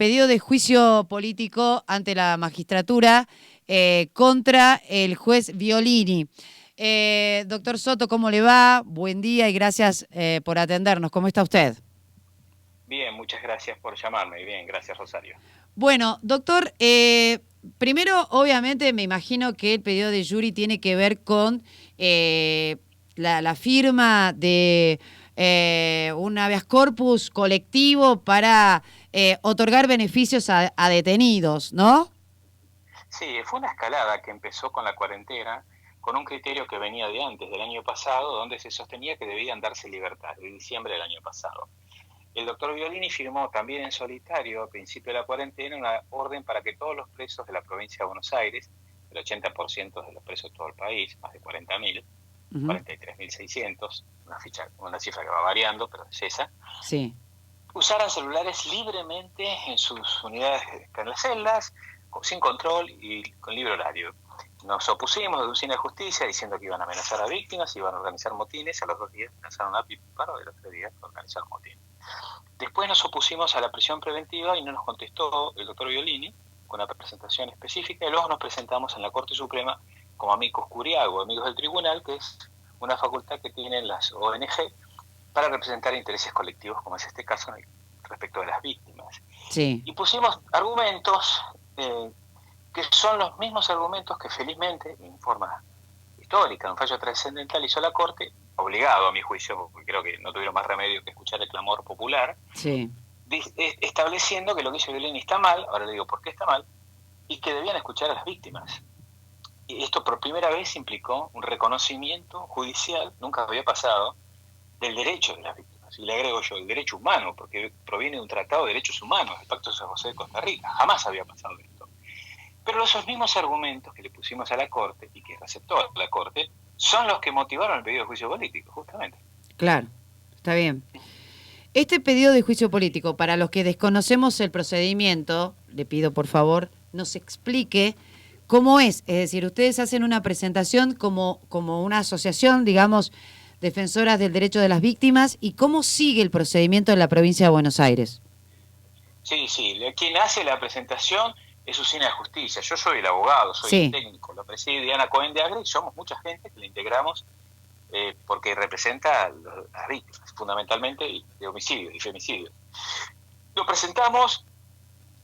pedido de juicio político ante la magistratura contra el juez Violini. Doctor Soto, ¿cómo le va? Buen día y gracias por atendernos. ¿Cómo está usted? Bien, muchas gracias por llamarme. Bien, gracias, Rosario. Bueno, doctor, primero, obviamente, me imagino que el pedido de Yuri tiene que ver con la firma de un habeas corpus colectivo para otorgar beneficios a detenidos, ¿no? Sí, fue una escalada que empezó con la cuarentena, con un criterio que venía de antes, del año pasado, donde se sostenía que debían darse libertad, de diciembre del año pasado. El doctor Violini firmó también en solitario, a principio de la cuarentena, una orden para que todos los presos de la provincia de Buenos Aires, el 80% de los presos de todo el país, más de 40.000, Ujú. 43.600, una cifra que va variando, pero es esa, Sí. usaran celulares libremente en sus unidades, en las celdas, sin control y con libre horario. Nos opusimos de Usina de Justicia diciendo que iban a amenazar a víctimas, iban a organizar motines, a los 2 días amenazaron a Píparo, y a los 3 días organizaron motines. Después nos opusimos a la prisión preventiva y no nos contestó el doctor Violini con una presentación específica, y luego nos presentamos en la Corte Suprema como amigos curiago, amigos del tribunal, que es una facultad que tienen las ONG para representar intereses colectivos, como es este caso respecto de las víctimas. Sí. Y pusimos argumentos que son los mismos argumentos que felizmente, en forma histórica, un fallo trascendental, hizo la Corte, obligado a mi juicio, porque creo que no tuvieron más remedio que escuchar el clamor popular, Sí. estableciendo que lo que hizo Violini está mal, ahora le digo por qué está mal, y que debían escuchar a las víctimas. Y esto por primera vez implicó un reconocimiento judicial, nunca había pasado, del derecho de las víctimas. Y le agrego yo, el derecho humano, porque proviene de un tratado de derechos humanos, el Pacto de San José de Costa Rica. Jamás había pasado esto. Pero esos mismos argumentos que le pusimos a la Corte y que aceptó la Corte son los que motivaron el pedido de juicio político, justamente. Claro. Está bien. Este pedido de juicio político, para los que desconocemos el procedimiento, le pido por favor nos explique cómo es. Es decir, ustedes hacen una presentación como una asociación, digamos, defensoras del derecho de las víctimas, y cómo sigue el procedimiento en la provincia de Buenos Aires. Sí, sí, quien hace la presentación es Usina de Justicia. Yo soy el abogado, soy el Sí. técnico, lo preside Diana Cohen de Agre y somos mucha gente que le integramos porque representa a las víctimas, fundamentalmente de homicidios y femicidios. Lo presentamos,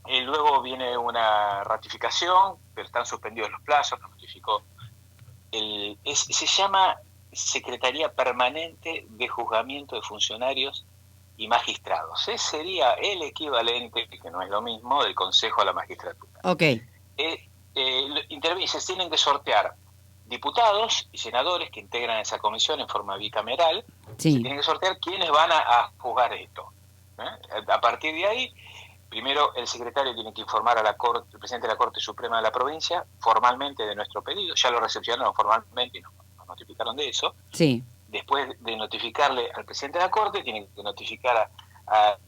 luego viene una ratificación, pero están suspendidos los plazos, nos notificó. Se llama Secretaría Permanente de Juzgamiento de Funcionarios y Magistrados. Ese sería el equivalente, que no es lo mismo, del Consejo a la Magistratura. Ok. Se tienen que sortear diputados y senadores que integran esa comisión en forma bicameral. Se Sí. tienen que sortear quiénes van a juzgar esto. A partir de ahí, primero el secretario tiene que informar a la Corte, el presidente de la Corte Suprema de la provincia, formalmente de nuestro pedido. Ya lo recepcionaron formalmente y nos notificaron de eso. Sí. Después de notificarle al presidente de la Corte, tienen que notificar a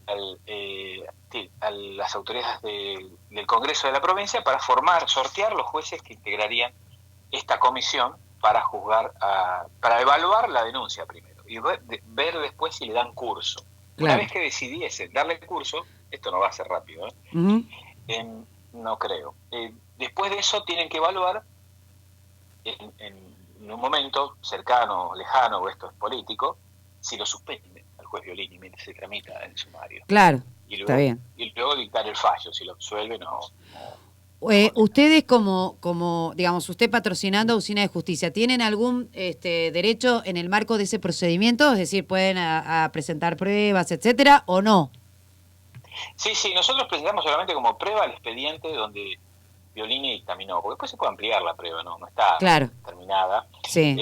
las autoridades del Congreso de la provincia para sortear los jueces que integrarían esta comisión para juzgar, para evaluar la denuncia primero y ver después si le dan curso. Una Claro. vez que decidiesen darle curso, esto no va a ser rápido, Ujú. no creo. Después de eso tienen que evaluar en un momento cercano, lejano, o esto es político, si lo suspenden al juez Violini mientras se tramita el sumario. Claro. Y Está luego, bien. y luego dictar el fallo, si lo absuelven o condenan. Ustedes digamos, usted patrocinando a Usina de Justicia, ¿tienen algún derecho en el marco de ese procedimiento? Es decir, ¿pueden a presentar pruebas, etcétera, o no? Sí, sí, nosotros presentamos solamente como prueba el expediente donde Violini terminó, porque después se puede ampliar la prueba, no está Claro. terminada. Sí.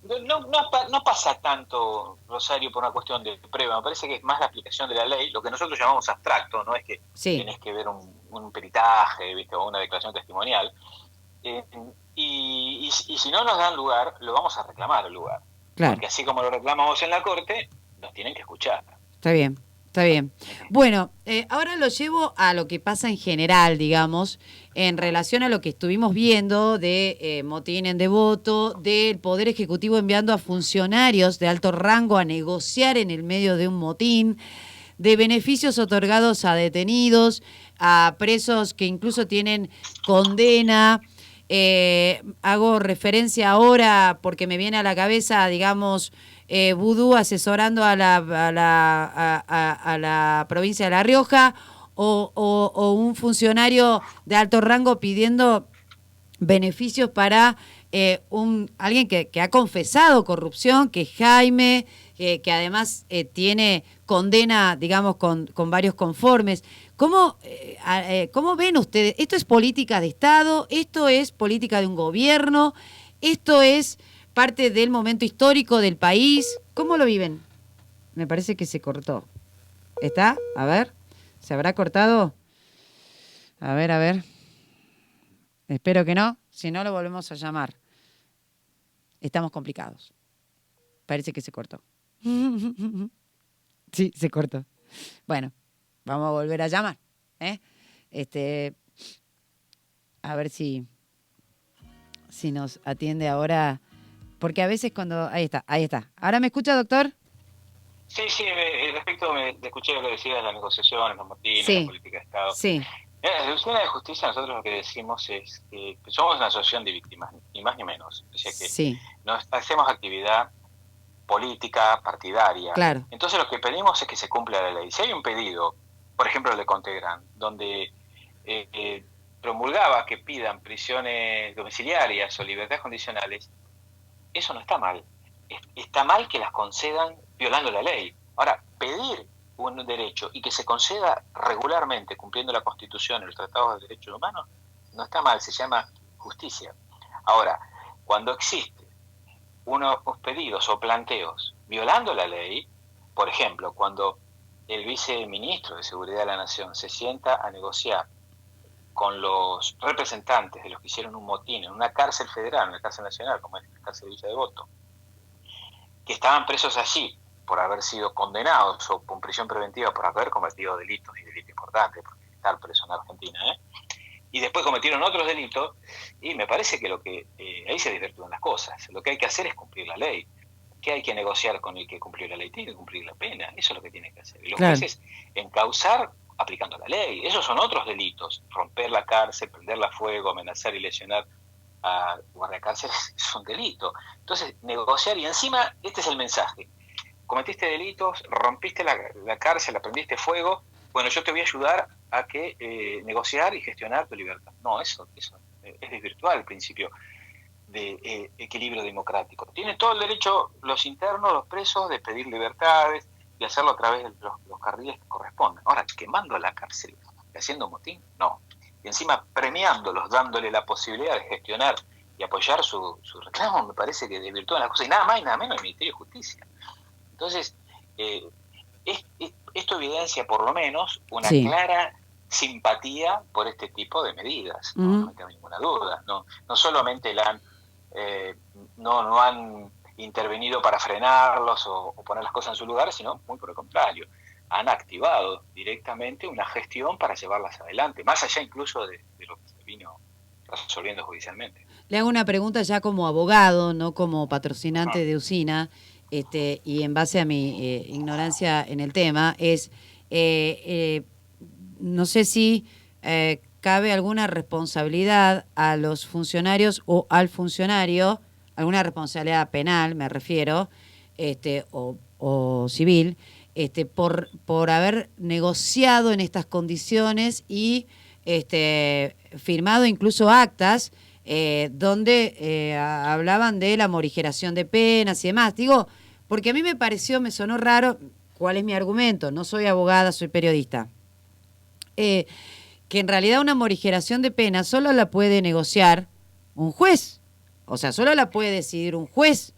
No pasa tanto, Rosario, por una cuestión de prueba, me parece que es más la aplicación de la ley, lo que nosotros llamamos abstracto, no es que Sí. tenés que ver un peritaje, ¿viste? O una declaración testimonial. Eh, y si no nos dan lugar, lo vamos a reclamar el lugar, Claro. porque así como lo reclamamos en la Corte, nos tienen que escuchar. Está bien. Está bien. Bueno, ahora lo llevo a lo que pasa en general, digamos, en relación a lo que estuvimos viendo de motín en Devoto, del Poder Ejecutivo enviando a funcionarios de alto rango a negociar en el medio de un motín. de beneficios otorgados a detenidos, a presos que incluso tienen condena. Hago referencia ahora porque me viene a la cabeza, digamos, Vudú asesorando a la provincia de La Rioja, o un funcionario de alto rango pidiendo beneficios para alguien que ha confesado corrupción, que es Jaime, que además tiene condena, digamos, con varios conformes. ¿Cómo ven ustedes? ¿Esto es política de Estado? ¿Esto es política de un gobierno? ¿Esto es parte del momento histórico del país? ¿Cómo lo viven? Me parece que se cortó. ¿Está? A ver, ¿se habrá cortado? A ver. Espero que no, si no lo volvemos a llamar. Estamos complicados. Parece que se cortó. Sí, se cortó. Bueno, vamos a volver a llamar. A ver si nos atiende ahora. Porque a veces cuando... Ahí está. ¿Ahora me escucha, doctor? Sí, respecto, escuché lo que decía de las negociaciones, los motines, Sí, la política de Estado. sí. En la Oficina de Justicia nosotros lo que decimos es que somos una asociación de víctimas, ni más ni menos. O sea que Sí, nos hacemos actividad política, partidaria. claro. Entonces lo que pedimos es que se cumpla la ley. Si hay un pedido, por ejemplo el de Contegran, donde promulgaba que pidan prisiones domiciliarias o libertades condicionales, eso no está mal. Está mal que las concedan violando la ley. Ahora, pedir un derecho y que se conceda regularmente, cumpliendo la Constitución y los tratados de derechos humanos, no está mal, se llama justicia. Ahora, cuando existen unos pedidos o planteos violando la ley, por ejemplo, cuando el viceministro de Seguridad de la Nación se sienta a negociar con los representantes de los que hicieron un motín en una cárcel federal, en una cárcel nacional, como es la cárcel de Villa Devoto, que estaban presos allí por haber sido condenados o con prisión preventiva por haber cometido delitos, y delitos importantes, porque estar preso en Argentina, y después cometieron otros delitos, y me parece que ahí se desvirtúan las cosas. Lo que hay que hacer es cumplir la ley. ¿Qué hay que negociar con el que cumplió la ley? Tiene que cumplir la pena, eso es lo que tiene que hacer. Y los jueces encauzar aplicando la ley. Esos son otros delitos. Romper la cárcel, prenderla a fuego, amenazar y lesionar a guardacárceles es un delito. Entonces, negociar, y encima, este es el mensaje. Cometiste delitos, rompiste la cárcel, prendiste fuego, bueno, yo te voy a ayudar a negociar y gestionar tu libertad. No, eso es desvirtuar el principio de equilibrio democrático. Tienen todo el derecho los internos, los presos, de pedir libertades y hacerlo a través de los carriles que corresponden. Ahora, quemando la cárcel y haciendo motín, no. Y encima premiándolos, dándole la posibilidad de gestionar y apoyar su reclamo, me parece que desvirtúan las cosas. Y nada más y nada menos el Ministerio de Justicia. Entonces, esto evidencia por lo menos una clara simpatía por este tipo de medidas, no tengo ninguna duda. No solamente no han intervenido para frenarlos o poner las cosas en su lugar, sino muy por el contrario, han activado directamente una gestión para llevarlas adelante, más allá incluso de lo que se vino resolviendo judicialmente. Le hago una pregunta ya como abogado, no como patrocinante de usina, y en base a mi ignorancia en el tema, no sé si cabe alguna responsabilidad a los funcionarios o al funcionario, alguna responsabilidad penal, me refiero, o civil, por haber negociado en estas condiciones y firmado incluso actas donde hablaban de la morigeración de penas y demás. Digo, porque a mí me sonó raro. ¿Cuál es mi argumento? No soy abogada, soy periodista. Que en realidad una morigeración de pena solo la puede negociar un juez. O sea, solo la puede decidir un juez.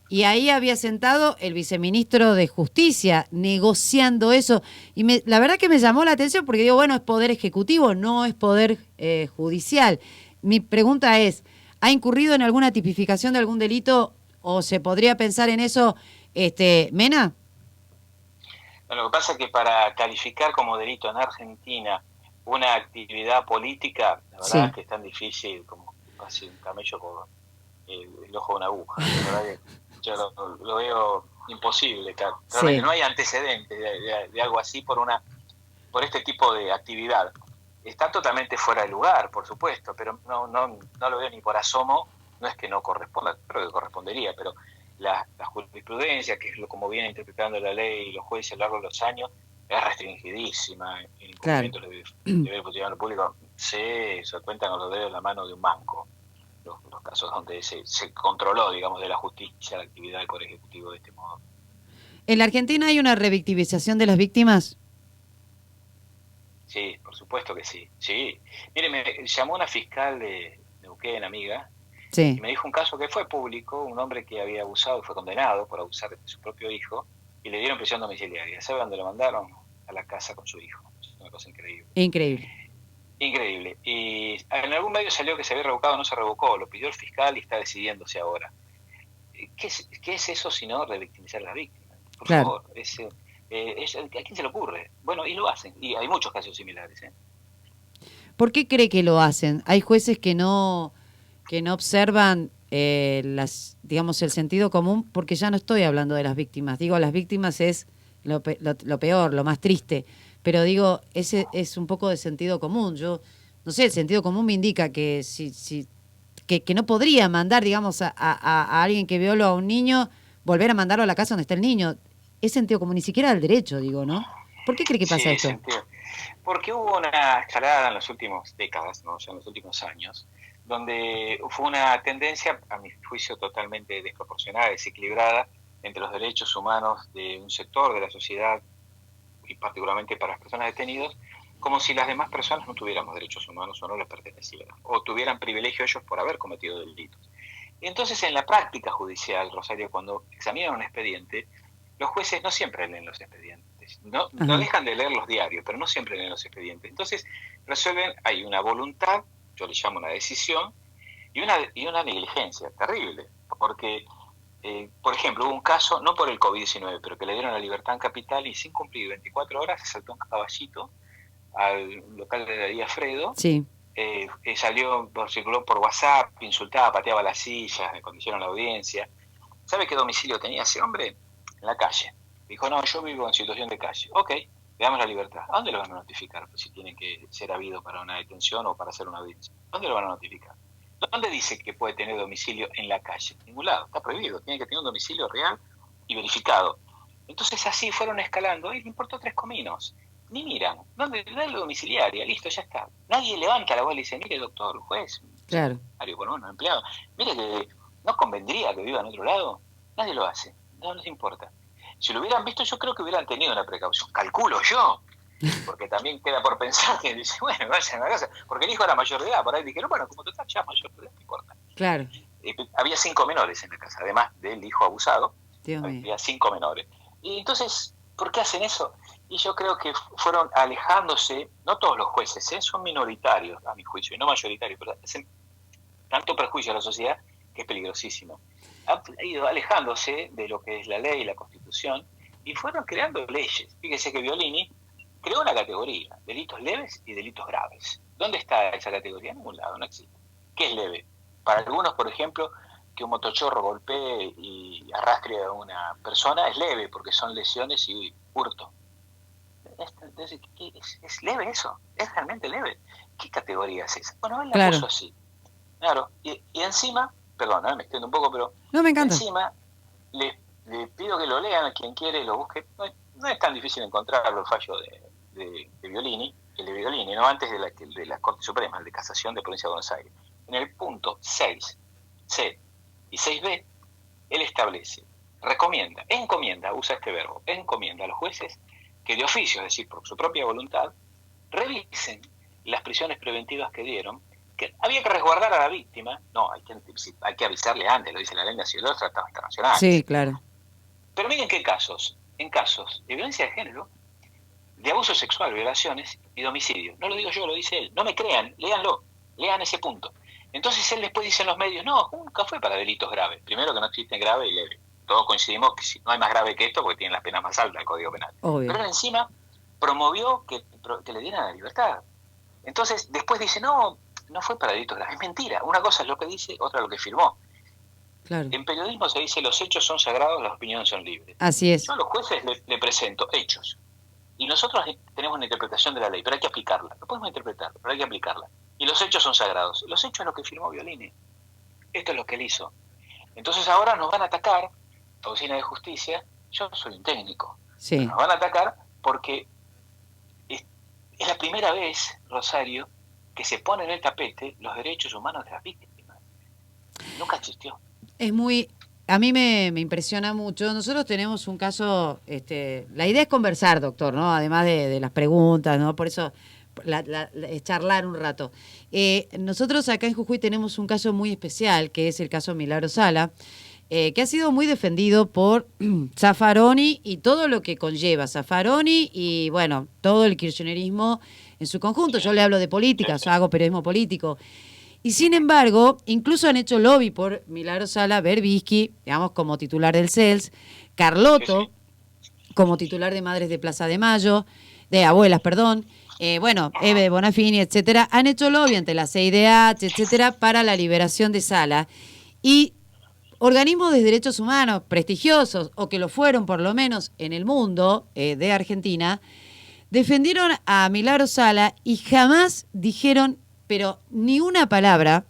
Y ahí había sentado el viceministro de Justicia negociando eso. Y la verdad que me llamó la atención porque digo, bueno, es poder ejecutivo, no es poder judicial. Mi pregunta es, ¿ha incurrido en alguna tipificación de algún delito o se podría pensar en eso, Mena? Bueno, lo que pasa es que para calificar como delito en Argentina una actividad política, la verdad es que es tan difícil como casi un camello por el ojo de una aguja. La verdad que yo lo veo imposible, claro. Realmente Sí. no hay antecedentes de algo así por este tipo de actividad. Está totalmente fuera de lugar, por supuesto, pero no lo veo ni por asomo. No es que no corresponda, creo que correspondería, pero la jurisprudencia, que es como viene interpretando la ley y los jueces a lo largo de los años, es restringidísima en Claro. incumplimientos de deber funcionario público. Se cuentan con los dedos en la mano de un banco los casos donde se controló, digamos, de la justicia la actividad del Poder Ejecutivo de este modo. ¿En la Argentina hay una revictimización de las víctimas? Sí, por supuesto que sí. Sí. Mire, me llamó una fiscal de Neuquén, amiga, y Sí. me dijo un caso que fue público, un hombre que había abusado, fue condenado por abusar de su propio hijo, y le dieron prisión domiciliaria. ¿Sabe dónde lo mandaron? A la casa con su hijo. Es una cosa increíble. Increíble. Increíble. Y en algún medio salió que se había revocado, no se revocó, lo pidió el fiscal y está decidiéndose ahora. ¿Qué es eso sino revictimizar a las víctimas? Por Claro. favor, ¿a quién se le ocurre? Bueno, y lo hacen, y hay muchos casos similares. ¿Por qué cree que lo hacen? Hay jueces que no observan digamos, el sentido común, porque ya no estoy hablando de las víctimas. Digo, las víctimas es lo peor, lo más triste. Pero digo, ese es un poco de sentido común. Yo, no sé, el sentido común me indica que que no podría mandar, digamos, a alguien que violó a un niño, volver a mandarlo a la casa donde está el niño. Es sentido común, ni siquiera el derecho, digo, ¿no? ¿Por qué cree que pasa Sí, esto? sentido. Porque hubo una escalada en las últimas décadas, ¿no? O sea, en los últimos años, donde fue una tendencia, a mi juicio, totalmente desproporcionada, desequilibrada entre los derechos humanos de un sector de la sociedad, y particularmente para las personas detenidas, como si las demás personas no tuviéramos derechos humanos o no les pertenecieran, o tuvieran privilegio ellos por haber cometido delitos. Y entonces, en la práctica judicial, Rosario, cuando examinan un expediente, los jueces no siempre leen los expedientes, no Ajá. dejan de leer los diarios, pero no siempre leen los expedientes. Entonces, resuelven, hay una voluntad, yo le llamo una decisión, y una negligencia terrible, porque, por ejemplo, hubo un caso, no por el COVID-19, pero que le dieron la libertad en capital y sin cumplir 24 horas se saltó un caballito al local de la Díaz Fredo, Sí. salió, circuló por WhatsApp, insultaba, pateaba las sillas cuando hicieron la audiencia. ¿Sabe qué domicilio tenía ese hombre? En la calle. Dijo, no, yo vivo en situación de calle. Ok, le damos la libertad. ¿A dónde lo van a notificar? Pues si tiene que ser habido para una detención o para hacer una audiencia. ¿Dónde lo van a notificar? ¿Dónde dice que puede tener domicilio en la calle? En ningún lado, está prohibido. Tiene que tener un domicilio real y verificado. Entonces así fueron escalando y le importó tres cominos. Ni miran, ¿dónde? Dale domiciliaria, listo, ya está. Nadie levanta la voz y le dice, mire doctor, juez, Claro. secretario, por un empleado, mire que no convendría que viva en otro lado. Nadie lo hace, no les importa. Si lo hubieran visto, yo creo que hubieran tenido una precaución, calculo yo, porque también queda por pensar que dice, bueno, vayan a la casa, porque el hijo era mayor de edad, por ahí dijeron, bueno, como total ya mayor de edad, no importa. Claro. Había 5 menores en la casa, además del hijo abusado, Dios mío. había 5 menores. Y entonces, ¿por qué hacen eso? Y yo creo que fueron alejándose, no todos los jueces, son minoritarios a mi juicio, y no mayoritarios, pero hacen tanto perjuicio a la sociedad que es peligrosísimo. Han ido alejándose de lo que es la ley, la Constitución, y fueron creando leyes. Fíjese que Violini creó una categoría, delitos leves y delitos graves. ¿Dónde está esa categoría? En ningún lado, no existe. ¿Qué es leve? Para algunos, por ejemplo, que un motochorro golpee y arrastre a una persona es leve, porque son lesiones y hurto. ¿Es leve eso? ¿Es realmente leve? ¿Qué categoría es esa? Bueno, él la Claro. puso así. Claro, y encima, perdón, me extiendo un poco, pero No, me encanta. encima le pido que lo lean, a quien quiere lo busque. No es tan difícil encontrarlo, el fallo de Violini, el de Violini, ¿no? Antes de la Corte Suprema, el de Casación de Provincia de Buenos Aires. En el punto 6C y 6B, él establece, encomienda, usa este verbo, encomienda a los jueces que de oficio, es decir, por su propia voluntad, revisen las prisiones preventivas que dieron, que había que resguardar a la víctima. No, hay que avisarle antes, lo dice la ley nacional, los tratados internacionales. Sí, claro. Pero miren qué casos, en casos de violencia de género, de abuso sexual, violaciones y de homicidio. No lo digo yo, lo dice él. No me crean, léanlo, lean ese punto. Entonces él después dice en los medios, no, nunca fue para delitos graves. Primero que no existen grave y leve. Todos coincidimos que no hay más grave que esto porque tienen las penas más altas del Código Penal. Obvio. Pero él encima promovió que le dieran la libertad. Entonces después dice, no fue para delitos graves. Es mentira. Una cosa es lo que dice, otra lo que firmó. Claro. En periodismo se dice los hechos son sagrados, las opiniones son libres. Así es. Yo a los jueces le presento hechos. Y nosotros tenemos una interpretación de la ley, pero hay que aplicarla. No podemos interpretar, pero hay que aplicarla. Y los hechos son sagrados. Los hechos es lo que firmó Violini. Esto es lo que él hizo. Entonces ahora nos van a atacar, la Oficina de Justicia, yo soy un técnico. Sí. Nos van a atacar porque es la primera vez, Rosario, que se pone en el tapete los derechos humanos de las víctimas. Nunca existió. Es muy... A mí me impresiona mucho. Nosotros tenemos un caso... la idea es conversar, doctor, ¿no? Además de las preguntas, ¿no? Por eso es charlar un rato. Nosotros acá en Jujuy tenemos un caso muy especial, que es el caso Milagro Sala, que ha sido muy defendido por Zaffaroni y todo lo que conlleva Zaffaroni y, bueno, todo el kirchnerismo en su conjunto. Yo le hablo de política, yo hago periodismo político. Y sin embargo, incluso han hecho lobby por Milagro Sala, Berbisky, digamos, como titular del CELS, Carlotto, como titular de Madres de Plaza de Mayo, de Abuelas, perdón, bueno, Eve Bonafini, etcétera, han hecho lobby ante la CIDH, etcétera, para la liberación de Sala. Y organismos de derechos humanos prestigiosos, o que lo fueron por lo menos en el mundo de Argentina, defendieron a Milagro Sala y jamás dijeron, pero ni una palabra,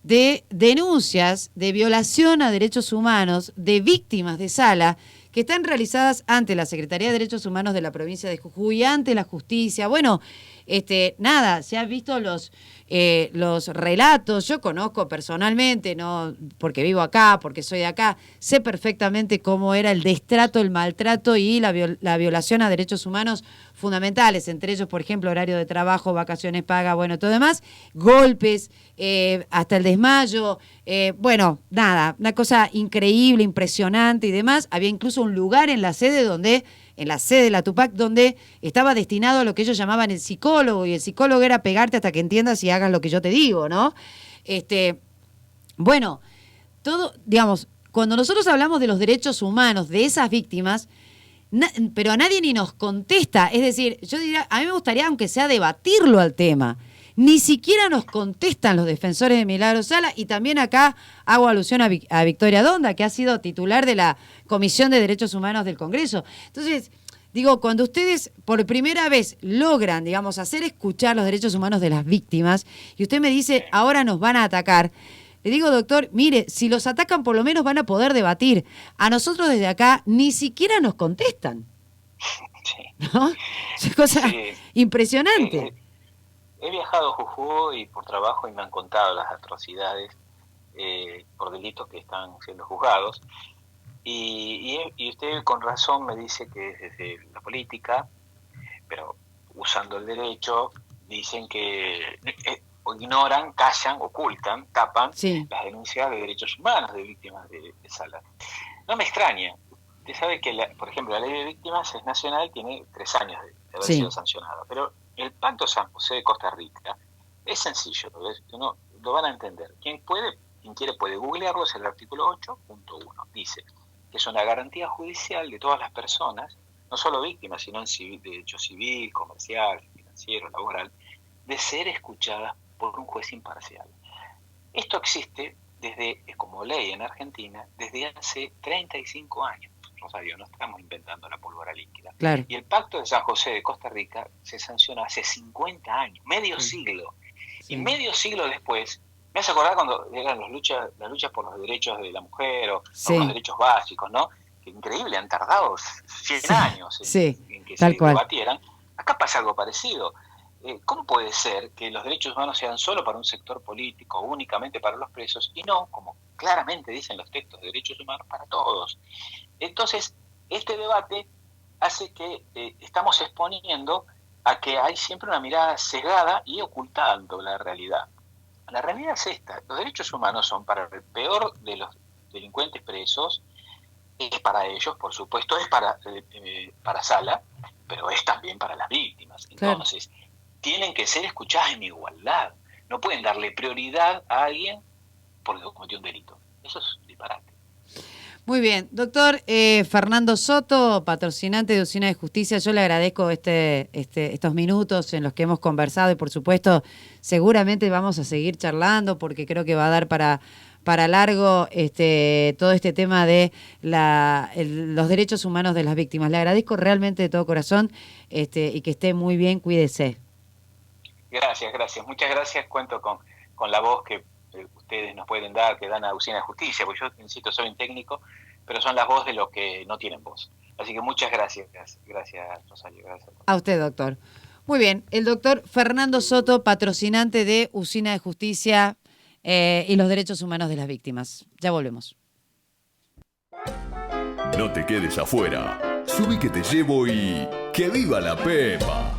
de denuncias de violación a derechos humanos de víctimas de Sala que están realizadas ante la Secretaría de Derechos Humanos de la provincia de Jujuy, ante la justicia. Bueno, nada, se han visto los relatos. Yo conozco personalmente, no porque vivo acá, porque soy de acá, sé perfectamente cómo era el destrato, el maltrato y la violación a derechos humanos fundamentales, entre ellos, por ejemplo, horario de trabajo, vacaciones pagas, bueno, todo demás, golpes, hasta el desmayo, bueno, nada, una cosa increíble, impresionante y demás. Había incluso un lugar en la sede de la Tupac, donde estaba destinado a lo que ellos llamaban el psicólogo, y el psicólogo era pegarte hasta que entiendas y hagas lo que yo te digo, ¿no? Bueno, todo, digamos, cuando nosotros hablamos de los derechos humanos de esas víctimas, pero a nadie ni nos contesta. Es decir, yo diría, a mí me gustaría, aunque sea, debatirlo al tema. Ni siquiera nos contestan los defensores de Milagro Sala, y también acá hago alusión a Victoria Donda, que ha sido titular de la Comisión de Derechos Humanos del Congreso. Entonces, digo, cuando ustedes por primera vez logran, digamos, hacer escuchar los derechos humanos de las víctimas, y usted me dice, ahora nos van a atacar, le digo, doctor, mire, si los atacan por lo menos van a poder debatir. A nosotros desde acá ni siquiera nos contestan. Sí. ¿No? Es cosa impresionante. He viajado a Jujuy por trabajo y me han contado las atrocidades por delitos que están siendo juzgados. Y usted con razón me dice que desde la política, pero usando el derecho, dicen que ignoran, callan, ocultan, tapan las denuncias de derechos humanos de víctimas de Sala. No me extraña. Usted sabe que, por ejemplo, la ley de víctimas es nacional, tiene 3 años de haber sido sancionada, pero el Pacto San José de Costa Rica es sencillo, uno lo van a entender. Quien quiere puede googlearlo, es el artículo 8.1. Dice que es una garantía judicial de todas las personas, no solo víctimas, sino en derecho civil, comercial, financiero, laboral, de ser escuchadas por un juez imparcial. Esto existe como ley en Argentina desde hace 35 años. Rosario, no estamos inventando la pólvora líquida. Claro. Y el Pacto de San José de Costa Rica se sancionó hace 50 años, medio siglo. Y medio siglo después, me hace acordar cuando eran las luchas por los derechos de la mujer o por los derechos básicos, ¿no? Que increíble, han tardado 100 años en que se debatieran. Acá pasa algo parecido. ¿Cómo puede ser que los derechos humanos sean solo para un sector político, únicamente para los presos, y no, como claramente dicen los textos de derechos humanos, para todos? Entonces, este debate hace que estamos exponiendo a que hay siempre una mirada sesgada y ocultando la realidad. La realidad es esta: los derechos humanos son para el peor de los delincuentes presos, es para ellos, por supuesto, es para Sala, pero es también para las víctimas. Entonces, tienen que ser escuchadas en igualdad. No pueden darle prioridad a alguien porque cometió un delito. Eso es disparate. Muy bien, doctor Fernando Soto, patrocinante de Usina de Justicia, yo le agradezco estos minutos en los que hemos conversado y por supuesto seguramente vamos a seguir charlando porque creo que va a dar para largo todo este tema de los derechos humanos de las víctimas. Le agradezco realmente de todo corazón y que esté muy bien, cuídese. Gracias, muchas gracias, cuento con la voz que ustedes nos pueden dar, que dan a Usina de Justicia, porque yo, insisto, soy un técnico, pero son las voces de los que no tienen voz. Así que muchas gracias, Rosario. Gracias. A usted, doctor. Muy bien, el doctor Fernando Soto, patrocinante de Usina de Justicia y los derechos humanos de las víctimas. Ya volvemos. No te quedes afuera. Subí que te llevo y ¡que viva la Pepa!